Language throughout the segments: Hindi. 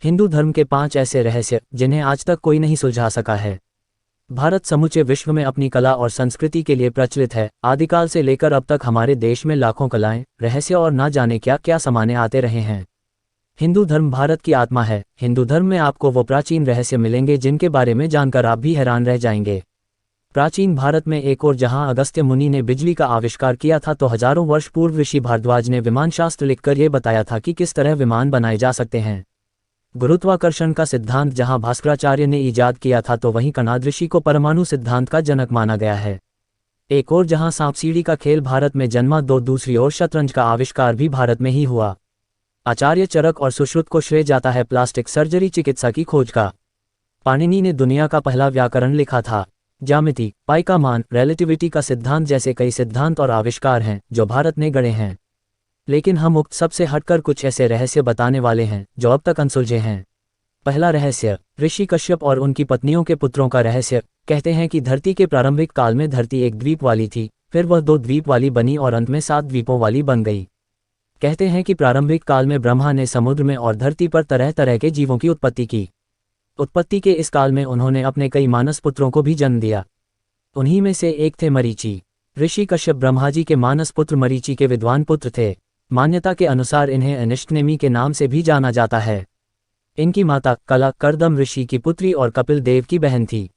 हिंदू धर्म के 5 ऐसे रहस्य जिन्हें आज तक कोई नहीं सुलझा सका है। भारत समूचे विश्व में अपनी कला और संस्कृति के लिए प्रचलित है। आदिकाल से लेकर अब तक हमारे देश में लाखों कलाएं, रहस्य और ना जाने क्या क्या समाने आते रहे हैं। हिंदू धर्म भारत की आत्मा है। हिंदू धर्म में आपको वो प्राचीन रहस्य मिलेंगे जिनके बारे में जानकर आप भी हैरान रह जाएंगे। प्राचीन भारत में एक और जहां अगस्त्य मुनि ने बिजली का आविष्कार किया था, तो हजारों वर्ष पूर्व ऋषि भारद्वाज ने विमान शास्त्र लिखकर यह बताया था कि किस तरह विमान बनाए जा सकते हैं। गुरुत्वाकर्षण का सिद्धांत जहां भास्कराचार्य ने इजाद किया था, तो वहीं कणाद ऋषि को परमाणु सिद्धांत का जनक माना गया है। एक और जहां सांप सीढ़ी का खेल भारत में जन्मा, दूसरी ओर शतरंज का आविष्कार भी भारत में ही हुआ। आचार्य चरक और सुश्रुत को श्रेय जाता है प्लास्टिक सर्जरी चिकित्सा की खोज का। पाणिनि ने दुनिया का पहला व्याकरण लिखा था। ज्यामिति, पाई का मान, रिलेटिविटी का सिद्धांत जैसे कई सिद्धांत और आविष्कार हैं जो भारत ने गढ़े हैं। लेकिन हम उक्त सबसे हटकर कुछ ऐसे रहस्य बताने वाले हैं जो अब तक अनसुलझे हैं। पहला रहस्य, ऋषि कश्यप और उनकी पत्नियों के पुत्रों का रहस्य। कहते हैं कि धरती के प्रारंभिक काल में धरती एक द्वीप वाली थी, फिर वह 2 द्वीप वाली बनी और अंत में 7 द्वीपों वाली बन गई। कहते हैं कि प्रारंभिक काल में ब्रह्मा ने समुद्र में और धरती पर तरह तरह के जीवों की उत्पत्ति की। उत्पत्ति के इस काल में उन्होंने अपने कई मानस पुत्रों को भी जन्म दिया। उन्हीं में से एक थे मरीचि। ऋषि कश्यप ब्रह्मा जी के मानस पुत्र मरीचि के विद्वान पुत्र थे। मान्यता के अनुसार इन्हें अनिष्टनेमि के नाम से भी जाना जाता है। इनकी माता कला करदम ऋषि की पुत्री और कपिल देव की बहन थी।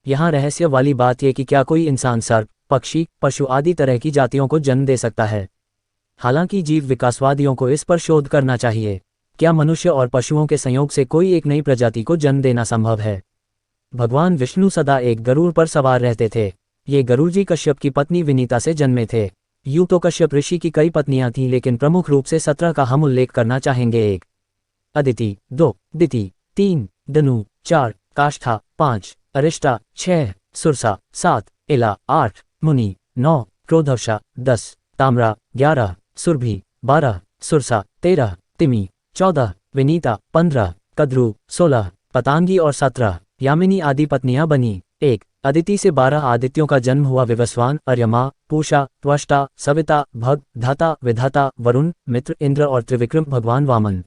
यहाँ रहस्य वाली बात यह कि क्या कोई इंसान सर्प, पक्षी, पशु आदि तरह की जातियों को जन्म दे सकता है। हालांकि जीव विकासवादियों को इस पर शोध करना चाहिए। क्या मनुष्य और पशुओं के संयोग से कोई एक नई प्रजाति को जन्म देना संभव है? भगवान विष्णु सदा एक गरुड़ पर सवार रहते थे। ये गरुड़ जी कश्यप की पत्नी विनीता से जन्मे थे। यूं तो कश्यप ऋषि की कई पत्नियां थीं, लेकिन प्रमुख रूप से 17 का हम उल्लेख करना चाहेंगे। 1 अदिति, 2 दिति, 3 दनु, 4 काष्ठा, 5 अरिष्टा, 6 सुरसा, 7 इला, 8 मुनि, 9 क्रोधवशा, 10 ताम्रा, 11 सुरभि, 12 सुरसा, 13 तिमि, 14 विनीता, 15 कद्रु, 16 पतांगी और 17 यामिनी आदि पत्नियां बनी। 1 अदिति से 12 आदित्यों का जन्म हुआ। विवस्वान, अर्यमा, पूषा, त्वष्टा, सविता, भग, धाता, विधाता, वरुण, मित्र, इंद्र और त्रिविक्रम भगवान वामन।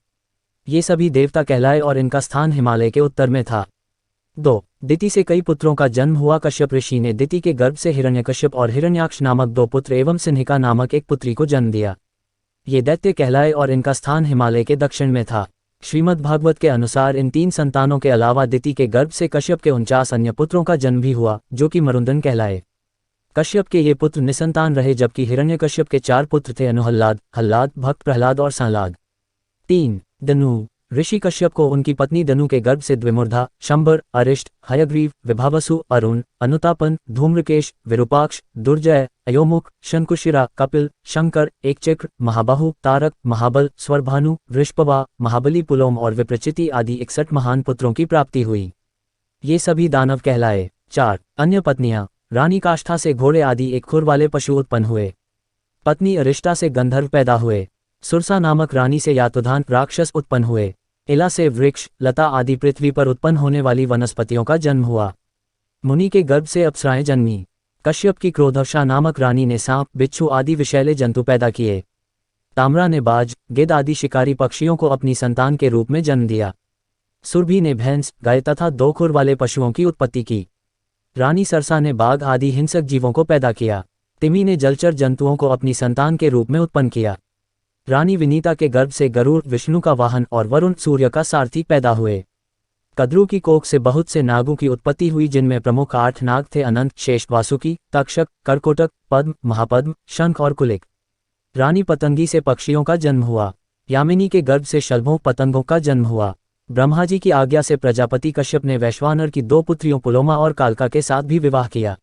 ये सभी देवता कहलाए और इनका स्थान हिमालय के उत्तर में था। 2 दिति से कई पुत्रों का जन्म हुआ। कश्यप ऋषि ने दिति के गर्भ से हिरण्यकश्यप और हिरण्याक्ष नामक 2 पुत्र एवं सिन्हिका नामक एक पुत्री को जन्म दिया। ये दैत्य कहलाए और इनका स्थान हिमालय के दक्षिण में था। श्रीमद् भागवत के अनुसार इन 3 संतानों के अलावा दिति के गर्भ से कश्यप के 49 अन्य पुत्रों का जन्म भी हुआ, जो कि मरुंदन कहलाए। कश्यप के ये पुत्र निसंतान रहे, जबकि हिरण्यकश्यप के 4 पुत्र थे, अनुहल्लाद, हल्लाद, भक्त प्रहलाद और संलाद। 3 दनु ऋषि कश्यप को उनकी पत्नी दनु के गर्भ से द्विमुर्धा, शंबर, अरिष्ट, हयग्रीव, विभावसु, अरुण, अनुतापन, धूम्रकेश, विरूपाक्ष, दुर्जय, अयोमुख, शंकुशिरा, कपिल, शंकर, एकचक्र, महाबाहु, तारक, महाबल, स्वरभानु, वृषपवा, महाबली, पुलोम और विप्रचिति आदि 61 महान पुत्रों की प्राप्ति हुई। ये सभी दानव कहलाए। 4 अन्य पत्नियां। रानी काष्ठा से घोड़े आदि एक खुर वाले पशु उत्पन्न हुए। पत्नी अरिष्टा से गंधर्व पैदा हुए। सुरसा नामक रानी से यातुधान राक्षस उत्पन्न हुए। इला से वृक्ष, लता आदि पृथ्वी पर उत्पन्न होने वाली वनस्पतियों का जन्म हुआ। मुनि के गर्भ से अप्सराएं जन्मी। कश्यप की क्रोधवशा नामक रानी ने सांप, बिच्छू आदि विषैले जंतु पैदा किए। ताम्रा ने बाज, गिद्ध आदि शिकारी पक्षियों को अपनी संतान के रूप में जन्म दिया। सुरभि ने भैंस, गाय तथा 2 खुर वाले पशुओं की उत्पत्ति की। रानी सरसा ने बाघ आदि हिंसक जीवों को पैदा किया। तिमि ने जलचर जंतुओं को अपनी संतान के रूप में उत्पन्न किया। रानी विनीता के गर्भ से गरुड़, विष्णु का वाहन, और वरुण, सूर्य का सारथी पैदा हुए। कद्रु की कोख से बहुत से नागों की उत्पत्ति हुई, जिनमें प्रमुख 8 नाग थे, अनंत, शेष, वासुकी, तक्षक, कर्कोटक, पद्म, महापद्म, शंख और कुलिक। रानी पतंगी से पक्षियों का जन्म हुआ। यामिनी के गर्भ से शलभों, पतंगों का जन्म हुआ। ब्रह्मा जी की आज्ञा से प्रजापति कश्यप ने वैश्वानर की 2 पुत्रियों पुलोमा और कालका के साथ भी विवाह किया।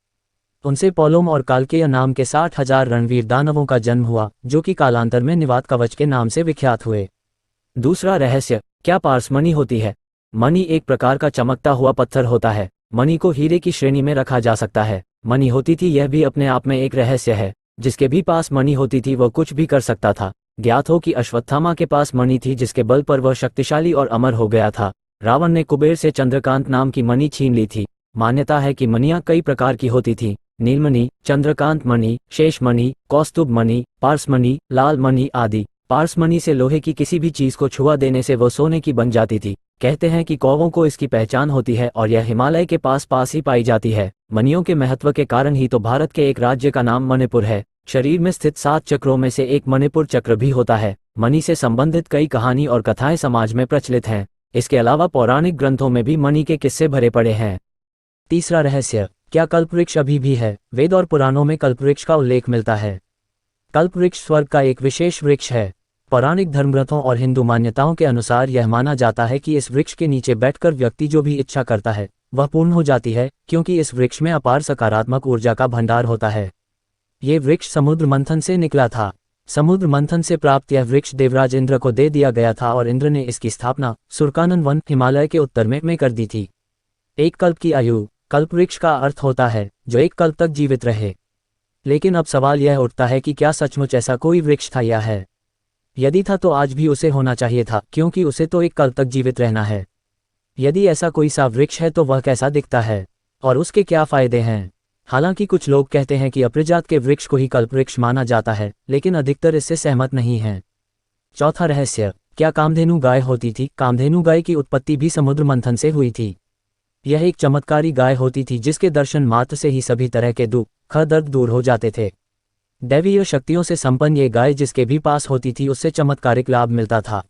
उनसे पौलोम और कालकेय नाम के 60,000 रणवीर दानवों का जन्म हुआ, जो कि कालांतर में निवात कवच के नाम से विख्यात हुए। दूसरा रहस्य, क्या पारसमणि होती है? मणि एक प्रकार का चमकता हुआ पत्थर होता है। मणि को हीरे की श्रेणी में रखा जा सकता है। मणि होती थी, यह भी अपने आप में एक रहस्य है। जिसके भी पास मणि होती थी वह कुछ भी कर सकता था। ज्ञात हो कि अश्वत्थामा के पास मणि थी, जिसके बल पर वह शक्तिशाली और अमर हो गया था। रावण ने कुबेर से चंद्रकांत नाम की मणि छीन ली थी। मान्यता है कि मणियां कई प्रकार की होती थी। नीलमणि, चंद्रकांत मणि, शेषमणि, कौस्तुभ मणि, पारसमणि, लाल मणि आदि। पारसमणि से लोहे की किसी भी चीज को छुआ देने से वह सोने की बन जाती थी। कहते हैं कि कौवों को इसकी पहचान होती है और यह हिमालय के पास पास ही पाई जाती है। मणियों के महत्व के कारण ही तो भारत के एक राज्य का नाम मणिपुर है। शरीर में स्थित 7 चक्रों में से एक मणिपुर चक्र भी होता है। मणि से संबंधित कई कहानी और कथाएं समाज में प्रचलित हैं। इसके अलावा पौराणिक ग्रंथों में भी मणि के किस्से भरे पड़े हैं। तीसरा रहस्य, क्या कल्पवृक्ष अभी भी है? वेद और पुराणों में कल्पवृक्ष का उल्लेख मिलता है। कल्पवृक्ष स्वर्ग का एक विशेष वृक्ष है। पौराणिक धर्मग्रंथों और हिंदू मान्यताओं के अनुसार यह माना जाता है कि इस वृक्ष के नीचे बैठकर व्यक्ति जो भी इच्छा करता है वह पूर्ण हो जाती है, क्योंकि इस वृक्ष में अपार सकारात्मक ऊर्जा का भंडार होता है। ये वृक्ष समुद्र मंथन से निकला था। समुद्र मंथन से प्राप्त यह वृक्ष देवराज इंद्र को दे दिया गया था और इंद्र ने इसकी स्थापना सुरकानन वन हिमालय के उत्तर में कर दी थी। एक कल्प की आयु, कल्पवृक्ष का अर्थ होता है जो एक कल्प तक जीवित रहे। लेकिन अब सवाल यह उठता है कि क्या सचमुच ऐसा कोई वृक्ष था या है? यदि था तो आज भी उसे होना चाहिए था, क्योंकि उसे तो एक कल्प तक जीवित रहना है। यदि ऐसा कोई सा वृक्ष है तो वह कैसा दिखता है और उसके क्या फायदे हैं? हालांकि कुछ लोग कहते हैं कि अप्रजात के वृक्ष को ही कल्पवृक्ष माना जाता है, लेकिन अधिकतर इससे सहमत नहीं हैं। चौथा रहस्य, क्या कामधेनु गाय होती थी? कामधेनु गाय की उत्पत्ति भी समुद्र मंथन से हुई थी। यह एक चमत्कारी गाय होती थी जिसके दर्शन मात्र से ही सभी तरह के दुख दर्द दूर हो जाते थे। दैवीय शक्तियों से संपन्न ये गाय जिसके भी पास होती थी उससे चमत्कारिक लाभ मिलता था।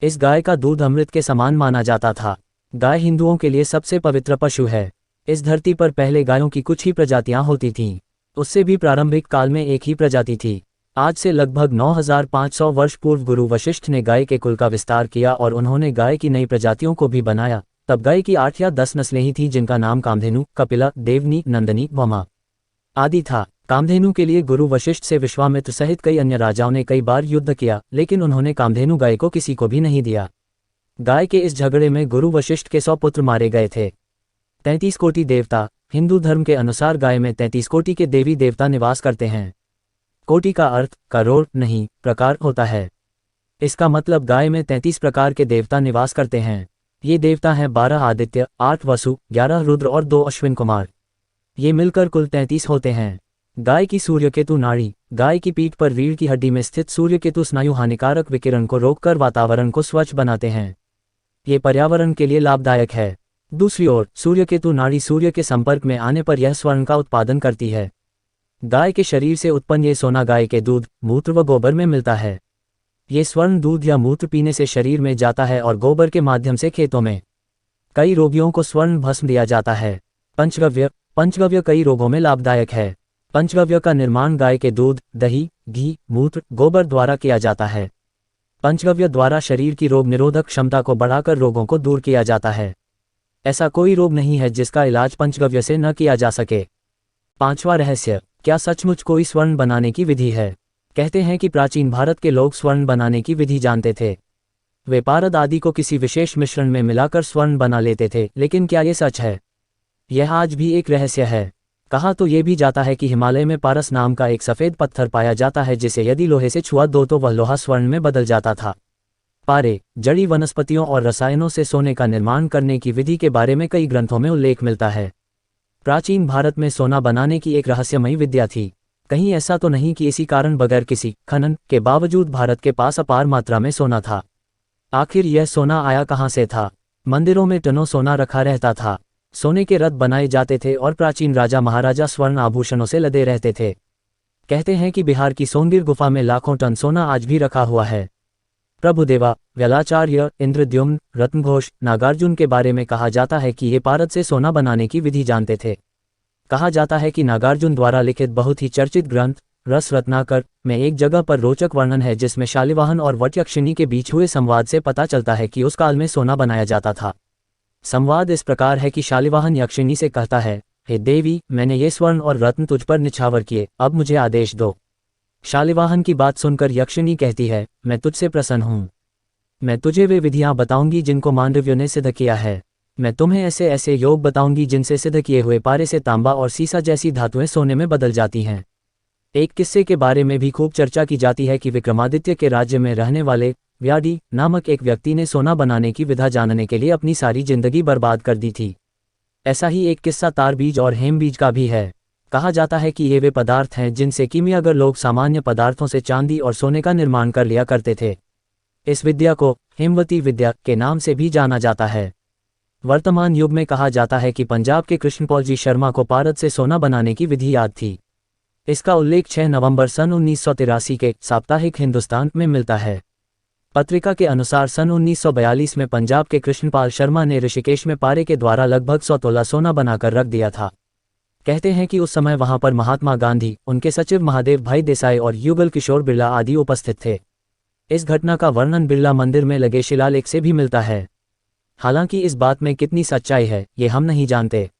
इस गाय का दूध अमृत के समान माना जाता था। गाय हिंदुओं के लिए सबसे पवित्र पशु है। इस धरती पर पहले गायों की कुछ ही प्रजातियां होती थीं। उससे भी प्रारंभिक काल में एक ही प्रजाति थी। आज से लगभग 9500 वर्ष पूर्व गुरु वशिष्ठ ने गाय के कुल का विस्तार किया और उन्होंने गाय की नई प्रजातियों को भी बनाया। तब गाय की 8 या 10 नस्लें ही थीं जिनका नाम कामधेनु, कपिला, देवनी, नंदनी, भौमा आदि था। कामधेनु के लिए गुरु वशिष्ठ से विश्वामित्र सहित कई अन्य राजाओं ने कई बार युद्ध किया, लेकिन उन्होंने कामधेनु गाय को किसी को भी नहीं दिया। गाय के इस झगड़े में गुरु वशिष्ठ के 100 पुत्र मारे गए थे। 33 कोटि देवता, हिंदू धर्म के अनुसार गाय में 33 कोटि के देवी देवता निवास करते हैं। कोटि का अर्थ करोड़ नहीं, प्रकार होता है। इसका मतलब गाय में 33 प्रकार के देवता निवास करते हैं। ये देवता हैं 12 आदित्य, 8 वसु, 11 रुद्र और 2 अश्विन कुमार। ये मिलकर कुल 33 होते हैं। गाय की सूर्यकेतु नाड़ी, गाय की पीठ पर रीढ़ की हड्डी में स्थित सूर्यकेतु स्नायु हानिकारक विकिरण को रोककर वातावरण को स्वच्छ बनाते हैं। ये पर्यावरण के लिए लाभदायक है। दूसरी ओर सूर्यकेतु नाड़ी सूर्य के संपर्क में आने पर यह स्वर्ण का उत्पादन करती है। गाय के शरीर से उत्पन्न ये सोना गाय के दूध, मूत्र व गोबर में मिलता है। ये स्वर्ण दूध या मूत्र पीने से शरीर में जाता है और गोबर के माध्यम से खेतों में। कई रोगियों को स्वर्ण भस्म दिया जाता है। पंचगव्य, पंचगव्य कई रोगों में लाभदायक है। पंचगव्य का निर्माण गाय के दूध, दही, घी, मूत्र, गोबर द्वारा किया जाता है। पंचगव्य द्वारा शरीर की रोग निरोधक क्षमता को बढ़ाकर रोगों को दूर किया जाता है। ऐसा कोई रोग नहीं है जिसका इलाज पंचगव्य से न किया जा सके। पांचवा रहस्य, क्या सचमुच कोई स्वर्ण बनाने की विधि है? कहते हैं कि प्राचीन भारत के लोग स्वर्ण बनाने की विधि जानते थे। वे पारद आदि को किसी विशेष मिश्रण में मिलाकर स्वर्ण बना लेते थे, लेकिन क्या ये सच है? यह आज भी एक रहस्य है। कहा तो ये भी जाता है कि हिमालय में पारस नाम का एक सफ़ेद पत्थर पाया जाता है जिसे यदि लोहे से छुआ दो तो वह लोहा स्वर्ण में बदल जाता था। पारे, जड़ी वनस्पतियों और रसायनों से सोने का निर्माण करने की विधि के बारे में कई ग्रंथों में उल्लेख मिलता है। प्राचीन भारत में सोना बनाने की एक रहस्यमयी विद्या थी। कहीं ऐसा तो नहीं कि इसी कारण बगैर किसी खनन के बावजूद भारत के पास अपार मात्रा में सोना था। आखिर यह सोना आया कहाँ से था? मंदिरों में टनों सोना रखा रहता था। सोने के रथ बनाए जाते थे और प्राचीन राजा महाराजा स्वर्ण आभूषणों से लदे रहते थे। कहते हैं कि बिहार की सोनगिर गुफा में लाखों टन सोना आज भी रखा हुआ है। प्रभुदेवा, व्यालाचार्य, इंद्रद्युम्न, रत्नघोष, नागार्जुन के बारे में कहा जाता है कि ये पारद से सोना बनाने की विधि जानते थे। कहा जाता है कि नागार्जुन द्वारा लिखित बहुत ही चर्चित ग्रंथ रस रत्नाकर में एक जगह पर रोचक वर्णन है जिसमें शालिवाहन और वटयक्षिणी के बीच हुए संवाद से पता चलता है कि उस काल में सोना बनाया जाता था। संवाद इस प्रकार है कि शालिवाहन यक्षिणी से कहता है, हे देवी, मैंने ये स्वर्ण और रत्न तुझ पर निछावर किए, अब मुझे आदेश दो। शालिवाहन की बात सुनकर यक्षिणी कहती है, मैं तुझसे प्रसन्न हूँ। मैं तुझे वे विधियाँ बताऊंगी जिनको मांडव्यों ने सिद्ध किया है। मैं तुम्हें ऐसे ऐसे योग बताऊंगी जिनसे सिद्ध किए हुए पारे से तांबा और सीसा जैसी धातुएं सोने में बदल जाती हैं। एक किस्से के बारे में भी खूब चर्चा की जाती है कि विक्रमादित्य के राज्य में रहने वाले व्याडी नामक एक व्यक्ति ने सोना बनाने की विधा जानने के लिए अपनी सारी जिंदगी बर्बाद कर दी थी। ऐसा ही एक किस्सा तार बीज और हेम बीज का भी है। कहा जाता है कि ये वे पदार्थ हैं जिनसे कीमियागर लोग सामान्य पदार्थों से चांदी और सोने का निर्माण कर लिया करते थे। इस विद्या को हेमवती विद्या के नाम से भी जाना जाता है। वर्तमान युग में कहा जाता है कि पंजाब के कृष्णपाल जी शर्मा को पारद से सोना बनाने की विधि याद थी। इसका उल्लेख 6 नवंबर सन 1983 के साप्ताहिक हिंदुस्तान में मिलता है। पत्रिका के अनुसार सन 1942 में पंजाब के कृष्णपाल शर्मा ने ऋषिकेश में पारे के द्वारा लगभग 100 तोला सोना बनाकर रख दिया था। कहते हैं कि उस समय वहां पर महात्मा गांधी, उनके सचिव महादेव भाई देसाई और युगल किशोर बिरला आदि उपस्थित थे। इस घटना का वर्णन बिरला मंदिर में लगे शिलालेख से भी मिलता है। हालांकि इस बात में कितनी सच्चाई है, ये हम नहीं जानते।